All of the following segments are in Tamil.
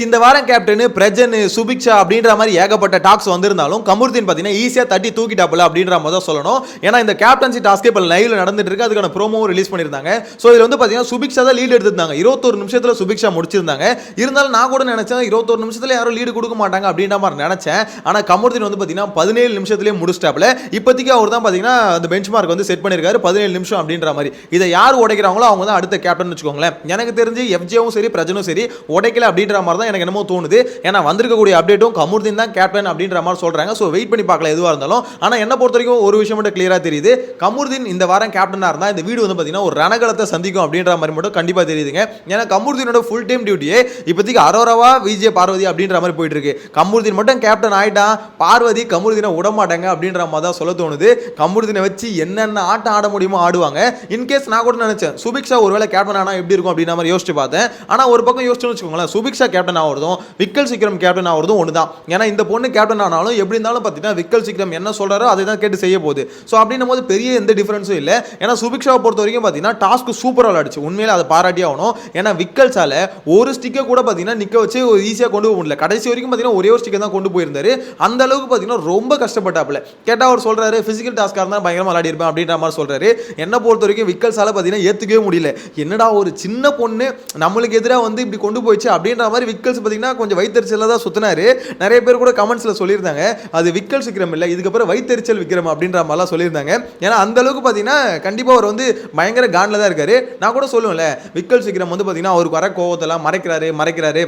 இந்த வாரம் கேப்டன் பிரஜன் சுபிக்ஷா அப்படின்ற மாதிரி ஏகப்பட்ட டாக்ஸ் வந்திருந்தாலும் கமருதீன் பார்த்தீங்கன்னா ஈஸியாக தட்டி தூக்கிட்டாப்புல அப்படின்ற மாதிரி தான் சொல்லணும். ஏன்னா இந்த கேப்டன்சி டாஸ்க்கு இப்போ லைவ்ல நடந்துட்டு இருக்கு. அதுக்கான ப்ரோமோவும் ரிலீஸ் பண்ணியிருந்தாங்க. ஸோ இதில் வந்து பார்த்தீங்கன்னா சுபிக்ஷா தான் லீட் எடுத்திருந்தாங்க. 21 நிமிஷத்தில் சுபிக்ஷா முடிச்சிருந்தாங்க. இருந்தாலும் நான் கூட நினைச்சேன் 21 நிமிஷத்தில் யாரும் லீடு கொடுக்க மாட்டாங்க அப்படின்ற மாதிரி நினைச்சேன். ஆனால் கமருதீன் வந்து பார்த்தீங்கன்னா 17 நிமிஷத்துலேயே முடிச்சிட்டாப்புல. இப்போதைக்கு அவர் தான் பார்த்தீங்கன்னா அந்த பெஞ்ச் மார்க் வந்து செட் பண்ணியிருக்காரு 17 நிமிஷம் அப்படின்ற மாதிரி. இதை யார் உடைக்கிறாங்களோ அவங்க தான் அடுத்த கேப்டன் வச்சுக்கோங்களேன். எனக்கு தெரிஞ்சு எஃப்ஜேவும் சரி பிரஜனும் சரி உடைக்கல அப்படின்ற மாதிரி தான் எனக்கு என்னமோ தோணுது. ஏன்னா வந்திருக்கக்கூடிய அப்டேட்டும் கமருதீன் தான் கேப்டன் அப்படின்ற மாதிரி சொல்றாங்க. ஸோ வெயிட் பண்ணி பார்க்கலாம் எதுவாக இருந்தாலும். ஆனால் என்ன பொறுத்த வரைக்கும் ஒரு விஷயம் மட்டும் கிளியரா தெரியுது. கமருதீன் இந்த வாரம் கேப்டனாக இருந்தால் இந்த வீடு வந்து பார்த்தீங்கன்னா ஒரு ரணகலத்தை சந்திக்கும் அப்படின்ற மாதிரி மட்டும் கண்டிப்பாக தெரியுதுங்க. ஏன்னா கமருதீனோட ஃபுல் டைம் டியூட்டியே இப்போதைக்கு அரோராவா விஜய் பார்வதி அப்படின்ற மாதிரி போயிட்டு இருக்கு. கமருதீன் மட்டும் கேப்டன் ஆயிட்டான், பார்வதி கமருதீனை விட மாட்டாங்க அப்படின்ற மாதிரி தான் சொல்ல தோணுது. கமருதீனை வச்சு என்னென்ன ஆட்டம் ஆட முடியுமோ ஆடுவாங்க. இன்கேஸ் நான் கூட நினைச்சேன் சுபிக்ஷா ஒருவேளை கேப்டன் ஆனால் எப்படி இருக்கும் அப்படின்ற மாதிரி யோசிச்சு பார்த்தேன். ஆனால் ஒரு பக்கம் யோசிச்சு வச்சுக்கோங்களேன், சுபிக்ஷா கேப்டன் ஆகிறதும் விக்கல் சீக்கிரம் கேப்டன் ஆகிறதும் ஒன்று தான். ஏன்னா இந்த பொண்ணு கேப்டன் ஆனாலும் எப்படி இருந்தாலும் பார்த்தீங்கன்னா விக்கல் சீக்கிரம் என்ன சொல்றாரோ அதை தான் கேட்டு செய்ய போகுது. ஸோ அப்படின்னும் போது பெரிய எந்த டிஃபரன்ஸும் இல்லை. ஏன்னா சுபிக்ஷாவை பொறுத்த வரைக்கும் பார்த்தீங்கன்னா டாஸ்க்கு சூப்பராக விளையாடுச்சு. உண்மையில அதை பாராட்டி ஆகணும். ஏன்னா விக்கல்ஸால ஒரு ஸ்டிக்கை கூட பார்த்தீங்கன்னா நிற்க வச்சு ஈஸியாக கொண்டு போக முடியல. கடைசி வரைக்கும் பார்த்தீங்கன்னா ஒரே ஒரு ஸ்டிக்கை தான் கொண்டு போயிருந்தாரு. அந்த அளவுக்கு பார்த்தீங்கன்னா ரொம்ப கஷ்டப்பட்டாப்புல. கேட்டால் அவர் சொல்றாரு பிசிக்கல் டாஸ்க்காக இருந்தால் பயங்கரமாக விளையாடி இருப்பேன் அப்படின்ற மாதிரி சொல்றாரு. என்ன பொறுத்த வரைக்கும் விக்கல்ஸால பார்த்தீங்கன்னா ஏற்றுக்கவே முடியல. என்னடா ஒரு சின்ன பொண்ணு நம்மளுக்கு எதிராக வந்து இப்படி கொண்டு போயிடுச்சு அப்படின்ற மாதிரி விக்கல்ஸ் பார்த்தீங்கன்னா கொஞ்சம் வைத்தறிச்சல தான் சுத்தினாரு. நிறைய பேர் கூட கமெண்ட்ஸ்ல சொல்லியிருந்தாங்க அது விக்கல் விக்ரம் இல்லை, இதுக்கப்புறம் வைத்தறிச்சல் விக்ரம் அப்படின்ற மாதிரிலாம் சொல்லியிருந்தாங்க. ஏன்னா அந்த அளவுக்கு பார்த்தீங்கன்னா கண்டிப்பாக அவர் வந்து பயங்கர காண்டில் தான் இருக்காரு. நான் கூட சொல்லுவேன்ல விக்கல் விக்ரம் வந்து பார்த்தீங்கன்னா அவருக்கு வர கோவத்தெல்லாம் மறைக்கிறாரு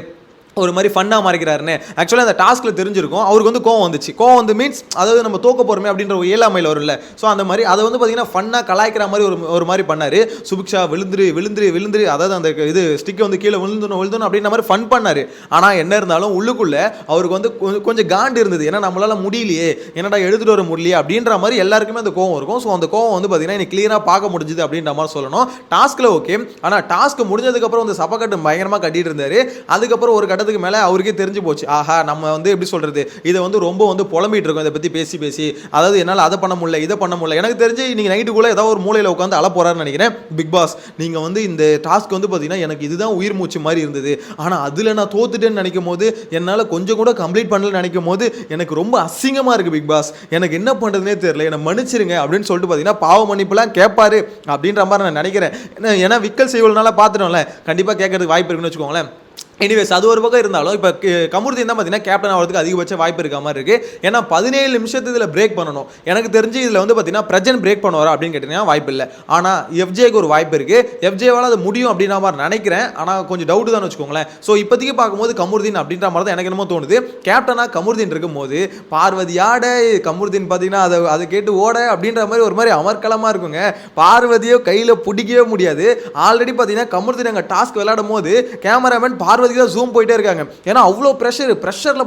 ஒரு மாதிரி ஃபன்னாக மறைக்கிறாருன்னு. ஆக்சுவலாக அந்த டாஸ்க்கில் தெரிஞ்சிருக்கும் அவருக்கு வந்து கோவம் வந்துச்சு. கோவம் வந்து மீன்ஸ் அதாவது நம்ம தோக்க போகிறோமே அப்படின்ற ஒரு ஏழாமையில் வரும்ல. ஸோ அந்த மாதிரி அதை வந்து பார்த்தீங்கன்னா ஃபன்னாக கலாய்க்கிற மாதிரி ஒரு மாதிரி பண்ணார். சுபிக்ஷா விழுந்துரு அதாவது அந்த இது ஸ்டிக்கை வந்து கீழே விழுந்தணும் அப்படின்ற மாதிரி ஃபன் பண்ணார். ஆனால் என்ன இருந்தாலும் உள்ளுக்குள்ளே அவருக்கு வந்து கொஞ்சம் காண்டு இருந்தது. ஏன்னா நம்மளால் முடியலையே, என்னடா எடுத்துகிட்டு வர முடியலையே அப்படின்ற மாதிரி எல்லாருக்குமே அந்த கோவம் இருக்கும். ஸோ அந்த கோவம் வந்து பார்த்தீங்கன்னா எனக்கு கிளியராக பார்க்க முடிஞ்சுது அப்படின்ற மாதிரி சொல்லணும். டாஸ்க்கில் ஓகே, ஆனால் டாஸ்க் முடிஞ்சதுக்கப்புறம் வந்து சப்பக்கட்டு பயங்கரமாக கட்டிட்டு இருந்தார். அதுக்கப்புறம் ஒரு கட்டத்துக்கு மேலே அவருக்கே தெரிஞ்சு போச்சு, ஆஹா நம்ம வந்து எப்படி சொல்றது இதை வந்து ரொம்ப வந்து புலம்பிட்டு இருக்கோம் இதை பற்றி பேசி அதாவது என்னால் அதை பண்ண முடியல இதை பண்ண முடியல. எனக்கு தெரிஞ்சு நீங்கள் நைட்டுக்குள்ளே ஏதாவது ஒரு மூலையில் உட்காந்து அழ போறாருன்னு நினைக்கிறேன். பிக் பாஸ் நீங்கள் வந்து இந்த டாஸ்க் வந்து பார்த்தீங்கன்னா எனக்கு இதுதான் உயிர் மூச்சு மாதிரி இருந்தது, ஆனால் அதில் நான் தோத்துட்டேன்னு நினைக்கும் போது என்னால் கொஞ்சம் கூட கம்ப்ளீட் பண்ணலன்னு நினைக்கும் போது எனக்கு ரொம்ப அசிங்கமாக இருக்குது பிக் பாஸ், எனக்கு என்ன பண்ணுறதுனே தெரியல, என்னை மன்னிச்சிருங்க அப்படின்னு சொல்லிட்டு பார்த்தீங்கன்னா பாவ மன்னிப்புலாம் கேட்பாரு அப்படின்ற மாதிரி நான் நினைக்கிறேன். ஏன்னா விக்கல் செய்வதனால பார்த்துட்டோம்ல, கண்டிப்பாக கேட்கறதுக்கு வாய்ப்பு இருக்குன்னு வச்சுக்கோங்களேன். எனிவேஸ் அது ஒரு பக்கம் இருந்தாலும் இப்போ கமருதீன் தான் பார்த்தீங்கன்னா கேப்டன் ஆகிறதுக்கு அதிகபட்ச வாய்ப்பு இருக்க மாதிரி இருக்குது. ஏன்னா 17 நிமிஷத்து இதில் பிரேக் பண்ணணும். எனக்கு தெரிஞ்சு இதில் வந்து பார்த்தீங்கன்னா பிரஜன் பிரேக் பண்ணுவாரா அப்படின்னு கேட்டிங்கன்னா வாய்ப்பு இல்லை. ஆனால் எஃப்ஜேக்கு ஒரு வாய்ப்பு இருக்குது. எஃப்ஜேவால் அது முடியும் அப்படின்ற மாதிரி நினைக்கிறேன். ஆனால் கொஞ்சம் டவுட்டு தான் வச்சுக்கோங்களேன். ஸோ இப்போதைக்கு பார்க்கும்போது கமருதீன் அப்படின்ற மாதிரி தான் எனக்கு என்னமோ தோணுது. கேப்டனாக கமருதீன் இருக்கும்போது பார்வதி ஆட கமருதீன் பார்த்தீங்கன்னா அதை கேட்டு ஓட அப்படின்ற மாதிரி ஒரு மாதிரி அமர்க்கலமாக இருக்குங்க. பார்வதியோ கையில் பிடிக்கவே முடியாது. ஆல்ரெடி பார்த்தீங்கன்னா கமருதீன் அங்கே டாஸ்க் விளையாடும் போது கேமராமேன் பார்வதி ஜூம் போயிட்டே இருக்காங்க. ஏன்னா அவ்வளோ பிரஷர்ல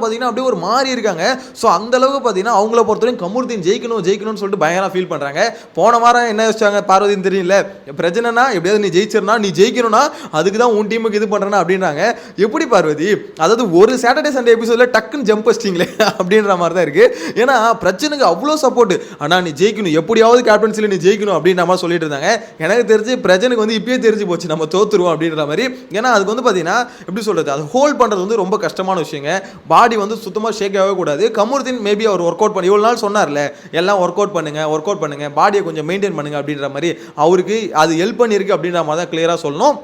பார்த்தீங்கன்னா அப்படியே ஒரு மாறி இருக்காங்க. ஸோ அந்த அளவுக்கு பார்த்தீங்கன்னா அவங்கள பொறுத்தவரைக்கும் கமருதீன் ஜெயிக்கணும்னு சொல்லிட்டு பயங்கரமாக ஃபீல் பண்ணுறாங்க. போன வாரம் என்ன வச்சாங்க பார்வதின்னு தெரியல, பிரச்சனைனா எப்படியாவது நீ ஜெயிச்சிருந்தா நீ ஜெயிக்கணும்னா அதுக்கு தான் உன் டீமுக்கு இது பண்ணுறேன்னா அப்படின்றாங்க. எப்படி பார்வதி, அதாவது ஒரு சாட்டர்டே சண்டே எபிசோட்ல டக்குன்னு ஜம்ப் வச்சிட்டீங்களே அப்படின்ற மாதிரி தான் இருக்கு. ஏன்னா பிரச்சனைக்கு அவ்வளோ சப்போர்ட், ஆனால் நீ ஜெயிக்கணும் எப்படியாவது கேப்டன்சியில் நீ ஜெயிக்கணும் அப்படின்ற மாதிரி சொல்லிட்டு இருந்தாங்க. எனக்கு தெரிஞ்சு பிரச்சனைக்கு வந்து இப்பயே தெரிஞ்சு போச்சு நம்ம தோத்துருவோம் அப்படின்ற மாதிரி. ஏன்னா அதுக்கு வந்து பார்த்தீங்கன்னா எப்படி சொல்றது, அது ஹோல்ட் பண்றது வந்து ரொம்ப கஷ்டமான விஷயங்க. பாடி வந்து சுத்தமாக ஷேக் ஆகவே கூடாது. கமருதீன் மேபி அவர் ஒர்க் அவுட் பண்ணி இவ்வளோ நாள் சொன்னார்ல எல்லாம் ஒர்க் அவுட் பண்ணுங்க பாடியை கொஞ்சம் மெயின்டைன் பண்ணுங்க அப்படின்ற மாதிரி அவருக்கு அது ஹெல்ப் பண்ணியிருக்கு அப்படின்ற மாதிரி தான் கிளியராக சொல்லணும்.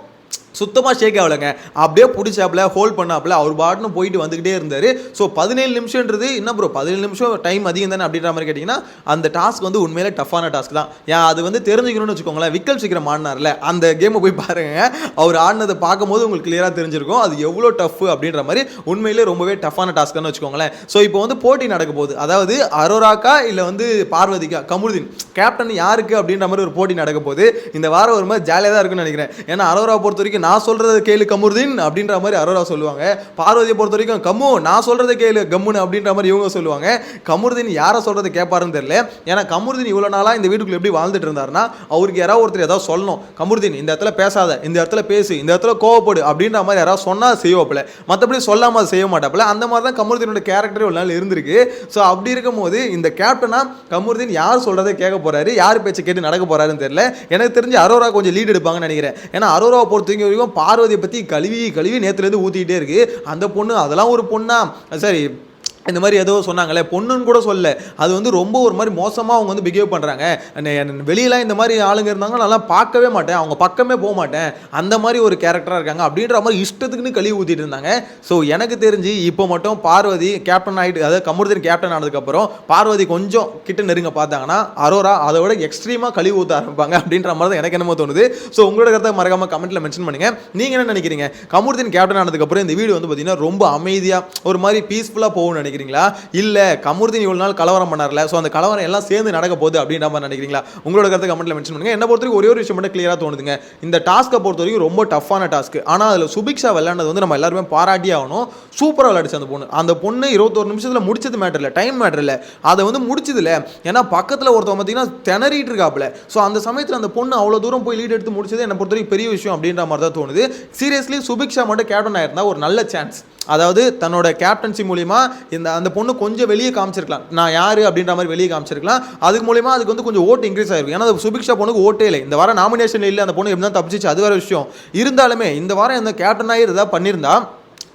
சுத்தமாக ஷேக் ஆகலைங்க, அப்படியே பிடிச்சாப்புல ஹோல்ட் பண்ணாப்புல அவர் பாட்டுன்னு போயிட்டு வந்துக்கிட்டே இருந்தார். ஸோ 17 நிமிஷம்ன்றது என்ன ப்ரோ 17 நிமிஷம் டைம் அதிகம் தானே அப்படின்ற மாதிரி கேட்டிங்கன்னா அந்த டாஸ்க் வந்து உண்மையிலே டஃப்பான டாஸ்க் தான். ஏன் அது வந்து தெரிஞ்சுக்கணும்னு வச்சுக்கோங்களேன். விக்கல் சீக்கிரம் ஆடினார்ல அந்த கேமை போய் பாருங்க, அவர் ஆடினதை பார்க்கும்போது உங்களுக்கு கிளியராக தெரிஞ்சிருக்கும் அது எவ்வளோ டஃப் அப்படின்ற மாதிரி. உண்மையிலே ரொம்பவே டஃப்பான டாஸ்க்னு வச்சுக்கோங்களேன். ஸோ இப்போ வந்து போட்டி நடக்க போகுது, அதாவது அரோராக்கா இல்லை வந்து பார்வதிக்கா கமருதீன் கேப்டன் யாருக்கு அப்படின்ற மாதிரி ஒரு போட்டி நடக்க போகுது. இந்த வாரம் ஒரு மாதிரி ஜாலியாக தான் இருக்குன்னு நினைக்கிறேன். ஏன்னா அரோரா பொறுத்த வரைக்கும் நான் சொல்றதை கேளு கமருதீன் அப்படின்ற மாதிரி அரோரா சொல்லுவாங்க. பார்வதியை பொறுத்த வரைக்கும் கம்மு நான் சொல்றதை கேளு கம்முன்னு அப்படின்ற மாதிரி இவங்க சொல்லுவாங்க. கமருதீன் யாரை சொல்றதை கேட்பாருன்னு தெரியல. ஏன்னா கமருதீன் இவ்வளோ நாளாக இந்த வீட்டுக்குள்ள எப்படி வாழ்ந்துட்டு இருந்தாருன்னா அவருக்கு யாராவது ஒருத்தர் ஏதாவது சொல்லணும், கமருதீன் இந்த இடத்துல பேசாத, இந்த இடத்துல பேசு, இந்த இடத்துல கோவப்படு அப்படின்ற மாதிரி யாராவது சொன்னால் செய்வாப்புல, மற்றபடி சொல்லாமல் அதை செய்ய மாட்டாப்புல. அந்த மாதிரி தான் கமருதீனோட கேரக்டர் ஒரு நாள் இருந்திருக்கு. ஸோ அப்படி இருக்கும் போது இந்த கேப்டனா கமருதீன் யார் சொல்றதை கேட்க போறாரு, யார் பேச்சை கேட்டு நடக்க போறாருன்னு தெரியல. எனக்கு தெரிஞ்சு அரோரா கொஞ்சம் லீட் எடுப்பாங்கன்னு நினைக்கிறேன். ஏன்னா அரோராவை பொறுத்த வரைக்கும் பார்வதியை பற்றி கழுவி நேற்றுலேருந்து ஊற்றிக்கிட்டே இருக்கு. அந்த பொண்ணு அதெல்லாம் ஒரு பொண்ணா, சரி இந்த மாதிரி ஏதோ சொன்னாங்களே, பொண்ணுன்னு கூட சொல்ல, அது வந்து ரொம்ப ஒரு மாதிரி மோசமாக அவங்க வந்து பிஹேவ் பண்ணுறாங்க. வெளியெலாம் இந்த மாதிரி ஆளுங்க இருந்தாங்க நல்லா பார்க்கவே மாட்டேன், அவங்க பக்கமே போக மாட்டேன், அந்த மாதிரி ஒரு கேரக்டராக இருக்காங்க அப்படின்ற மாதிரி இஷ்டத்துக்குன்னு கழுவி ஊற்றிட்டு இருந்தாங்க. ஸோ எனக்கு தெரிஞ்சு இப்போ மட்டும் பார்வதி கேப்டன் ஆகிட்டு, அதாவது கமருதீன் கேப்டன் ஆனதுக்கப்புறம் பார்வதி கொஞ்சம் கிட்ட நெருங்க பார்த்தாங்கன்னா அரோரா அதை விட எக்ஸ்ட்ரீமாக கழுவி ஊற்ற ஆரம்பிப்பாங்க அப்படின்ற மாதிரி தான் எனக்கு என்னமோ தோணுது. ஸோ உங்களோட கருத்தை மறக்காமல் கமெண்ட்டில் மென்ஷன் பண்ணுங்கள். நீங்கள் என்ன நினைக்கிறீங்க? கமருதீன் கேப்டன் ஆனதுக்கப்புறம் இந்த வீடியோ வந்து பார்த்தீங்கன்னா ரொம்ப அமைதியாக ஒரு மாதிரி பீஸ்ஃபுல்லாக போகும்னு நினைக்கிறீங்களா? இல்ல கமருதீன் இவ்வளவு நாள் கலவரம் பண்ணார்ல, சோ அந்த கலவரம் எல்லாம் சேர்ந்து நடக்க போகுது அப்படின்ற மாதிரி நினைக்கிறீங்களா? உங்களோட கருத்தை கமெண்ட்ல மென்ஷன் பண்ணுங்க. என்ன பொறுத்தவரைக்கும் ஒரே ஒரு விஷயம் மட்டும் கிளியரா தோணுதுங்க. இந்த டாஸ்க்கை பொறுத்தவரைக்கும் ரொம்ப டஃப்பான டாஸ்க். ஆனா அதுல சுபிக்ஷா விளையாடுறது வந்து நம்ம எல்லாருமே பாராட்டி ஆகணும். சூப்பரா விளையாடுச்சு அந்த பொண்ணு 21 நிமிஷத்துல முடிச்சது மேட்டர் இல்ல, டைம் மேட்டர் இல்ல, அதை வந்து முடிச்சது இல்ல. ஏன்னா பக்கத்துல ஒருத்தவங்க பார்த்தீங்கன்னா திணறிட்டு இருக்காப்ல. ஸோ அந்த சமயத்தில் அந்த பொண்ணு அவ்வளோ தூரம் போய் லீட் எடுத்து முடிச்சது என்ன பொறுத்தவரைக்கும் பெரிய விஷயம் அப்படின்ற மாதிரி தான் தோணுது. சீரியஸ்லி சுபிக்ஷா மட்டும் கேப்டன் ஆயிருந்தா ஒரு நல்ல சான்ஸ். அதாவது தன்னோட கேப்டன்சி மூலிமா அந்த பொண்ணு கொஞ்சம் வெளியே காமிச்சிருக்கலாம், நான் யாரு அப்படின்ற மாதிரி வெளியே காமிச்சிருக்கலாம். அதுக்கு மூலிமா அதுக்கு வந்து கொஞ்சம் ஓட்டு இன்க்ரீஸ் ஆயிருக்கும். ஏன்னா சுபிக்ஷா பொண்ணுக்கு ஓட்டே இல்லை, இந்த வாரம் நாமினேஷன் இல்லை, அந்த பொண்ணு எப்படி தான் தப்பிச்சிச்சு அது வேற விஷயம். இருந்தாலுமே இந்த வாரம் இந்த கேப்டன் ஆகி ஏதாவது பண்ணியிருந்தா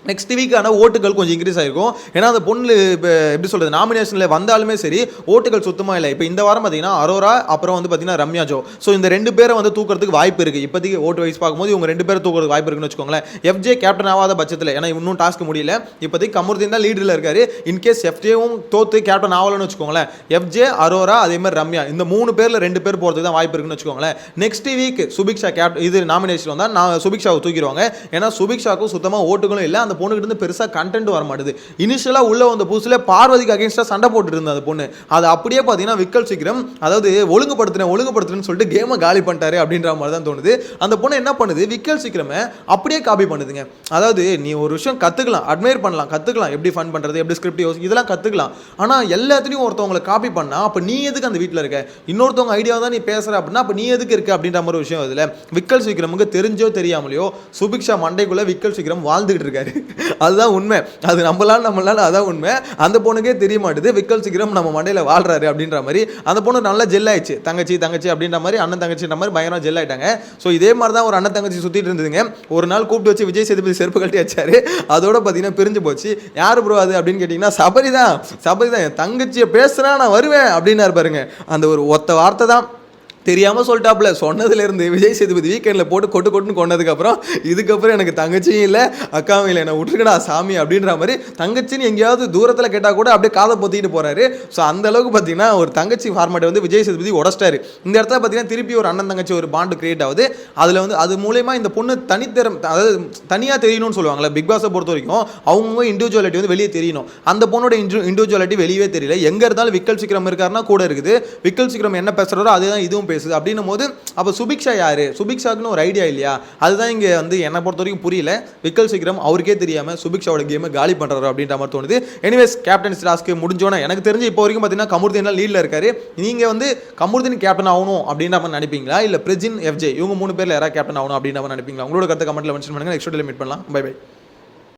நெக்ஸ்ட் வீக்கான ஓட்டுகள் கொஞ்சம் இன்க்ரீஸ் ஆகிருக்கும். ஏன்னா அந்த பொண்ணு இப்போ எப்படி சொல்கிறது, நாமினேஷனில் வந்தாலுமே சரி ஓட்டுகள் சுத்தமாக இல்லை. இப்போ இந்த வாரம் பார்த்தீங்கன்னா அரோரா, அப்புறம் வந்து பார்த்தீங்கன்னா ரம்யா ஜோ, ஸோ இந்த 2 பேரை வந்து தூக்கிறதுக்கு வாய்ப்பு இருக்குது. இப்போதைக்கு ஓட்டு வைஸ் பார்க்கும்போது இவங்க 2 பேரை தூக்கிறதுக்கு வாய்ப்பு இருக்குன்னு வச்சுக்கோங்களேன். எஃப்ஜே கேப்டன் ஆகாத பட்சத்தில், ஏன்னா இன்னும் டாஸ்க் முடியல, இப்போதைக்கு கமருதீன் தான் லீடரில் இருக்காரு. இன்கேஸ் எஃப்ஜேவும் தோத்து கேப்டன் ஆகலன்னு வச்சுக்கோங்களேன், எஃப்ஜே, அரோரா, அதே மாதிரி ரம்யா, இந்த 3 பேரில் 2 பேர் போகிறதுக்கு தான் வாய்ப்பு இருக்குன்னு வச்சுக்கோங்களேன். நெக்ஸ்ட் வீக் சுபிக்ஷா இது நாமினேஷன் வந்தால் நான் சுபிக்ஷாவை தூக்கிடுவாங்க. ஏன்னா சுபிக்ஷாவுக்கும் சுத்தமாக ஓட்டுகளும் இல்லை, அந்த பொண்ணுகிட்ட இருந்து பெருசாக கண்டென்ட் வர மாட்டுது. இனிஷியலாக உள்ள வந்த புதுசுல பார்வதிக்கு அகைன்ஸ்டா சண்டை போட்டு இருந்த அந்த பொண்ணு, அது அப்படியே பார்த்தீங்கன்னா விக்கல் சீக்கிரம் அதாவது ஒழுங்குபடுத்துறேன்னு சொல்லிட்டு கேமை காலி பண்ணிட்டாரு அப்படின்ற மாதிரி தான் தோணுது. அந்த பொண்ணு என்ன பண்ணுது, விக்கல் சீக்கிரமே அப்படியே காப்பி பண்ணுதுங்க. அதாவது நீ ஒரு விஷயம் கற்றுக்கலாம், அட்மையர் பண்ணலாம், கற்றுக்கலாம், எப்படி ஃபன் பண்ணுறது, எப்படி ஸ்கிரிப்ட் யோசி, இதெல்லாம் கற்றுக்கலாம். ஆனால் எல்லாத்துலேயும் ஒருத்தவங்களை காப்பி பண்ணால் அப்போ நீ எதுக்கு அந்த வீட்டில் இருக்க, இன்னொருத்தவங்க ஐடியா தான் நீ பேசுகிற அப்படின்னா அப்போ நீ எதுக்கு இருக்க அப்படின்ற மாதிரி விஷயம். இதில் விக்கல் சீக்கிரமுக்கு தெரிஞ்சோ தெரியாமலையோ சுபிக்ஷா மண்டைக்குள்ளே விக்கல் சீக்கிரம் வாழ்ந்துகிட்டு இருக்காரு. அதுதான் உண்மை, அது நம்மளால அதான் உண்மை. அந்த பொண்ணுக்கே தெரிய மாட்டுது விக்கல் சீக்கிரம் நம்ம மண்டையில் வாழ்றாரு அப்படின்ற மாதிரி. அந்த பொண்ணு நல்லா ஜெல் ஆயிடுச்சு, தங்கச்சி அப்படின்ற மாதிரி, அண்ணன் தங்கச்சின்ற மாதிரி பயங்கரமாக ஜெல் ஆயிட்டாங்க. ஸோ இதே மாதிரி தான் ஒரு அண்ணன் தங்கச்சி சுற்றிட்டு இருந்ததுங்க. ஒரு நாள் கூப்பிட்டு வச்சு விஜய் சேதுபதி செருப்பு கழட்டி வச்சாரு, அதோட பார்த்தீங்கன்னா பிரிஞ்சு போச்சு. யார் ப்ரோ அது அப்படின்னு கேட்டிங்கன்னா சபரி தான் என் தங்கச்சியை பேசுனா நான் வருவேன் அப்படின்னு பாருங்க. அந்த ஒரு ஒத்த வார்த்தை தான் தெரியாமல் சொல்லிட்டாப்புல. சொன்னதுலேருந்து விஜய் சேதுபதி வீக்கெண்டில் போட்டு கொட்டுன்னு கொண்டதுக்கப்புறம் இதுக்கப்புறம் எனக்கு தங்கச்சியும் இல்லை அக்காவும் இல்லை, என்னை விட்டுருக்கடா சாமி அப்படின்ற மாதிரி தங்கச்சின்னு எங்கேயாவது தூரத்தில் கேட்டால் கூட அப்படியே காதை பொத்திட்டு போகிறாரு. ஸோ அந்த அளவுக்கு பார்த்தீங்கன்னா ஒரு தங்கச்சி ஃபார்மேட்டை வந்து விஜய் சேதுபதி உடச்சிட்டாரு. இந்த இடத்துல பார்த்தீங்கன்னா திருப்பி ஒரு அண்ணன் தங்கச்சி ஒரு பாண்டு கிரியேட் ஆகுது. அதில் வந்து அது மூலயமா இந்த பொண்ணு அதாவது தனியாக தெரியணும்னு சொல்லுவாங்களே, பிக் பாஸை பொறுத்த வரைக்கும் அவங்க இண்டிவிஜுவாலிட்டி வந்து வெளியே தெரியணும். அந்த பொண்ணோட இண்டிவிஜுவாலிட்டி வெளியே தெரியல. எங்கே இருந்தாலும் விக்கல் சீக்கிரம் இருக்காருன்னா கூட இருக்குது, விக்கல் சீக்கிரம் என்ன பேசுகிறாரோ அதுதான் இதுவும் பேசுது அப்படின்னும் போது அப்போ சுபிக்ஷா யாரு, சுபிக்ஷாக்குன்னு ஒரு ஐடியா இல்லையா? அதுதான் இங்கே வந்து என்னை பொறுத்த வரைக்கும் புரியல. விக்கல் சீக்கிரம் அவருக்கே தெரியாமல் சுபிக்ஷாவோட கேமை காலி பண்ணுறாரு அப்படின்ற மாதிரி தோணுது. எனிவேஸ் கேப்டன்ஸ் டாஸ்க்கு முடிஞ்சோன்னா எனக்கு தெரிஞ்சு இப்போ வரைக்கும் பார்த்தீங்கன்னா கமருதீன் லீடில் இருக்காரு. நீங்கள் வந்து கமருதீன் கேப்டன் ஆகணும் அப்படின்ற மாதிரி நினைப்பீங்களா, இல்லை பிரஜின், எஃப்ஜே இவங்க 3 பேரில் யாராவது கேப்டன் ஆகணும் அப்படின்ற மாதிரி நினைப்பீங்களா? உங்களோட கருத்தை கமெண்ட்டில் மென்ஷன் பண்ணுங்கள். நெக்ஸ்ட் வீடியோவில் மீட் பண்ணலாம். Bye by.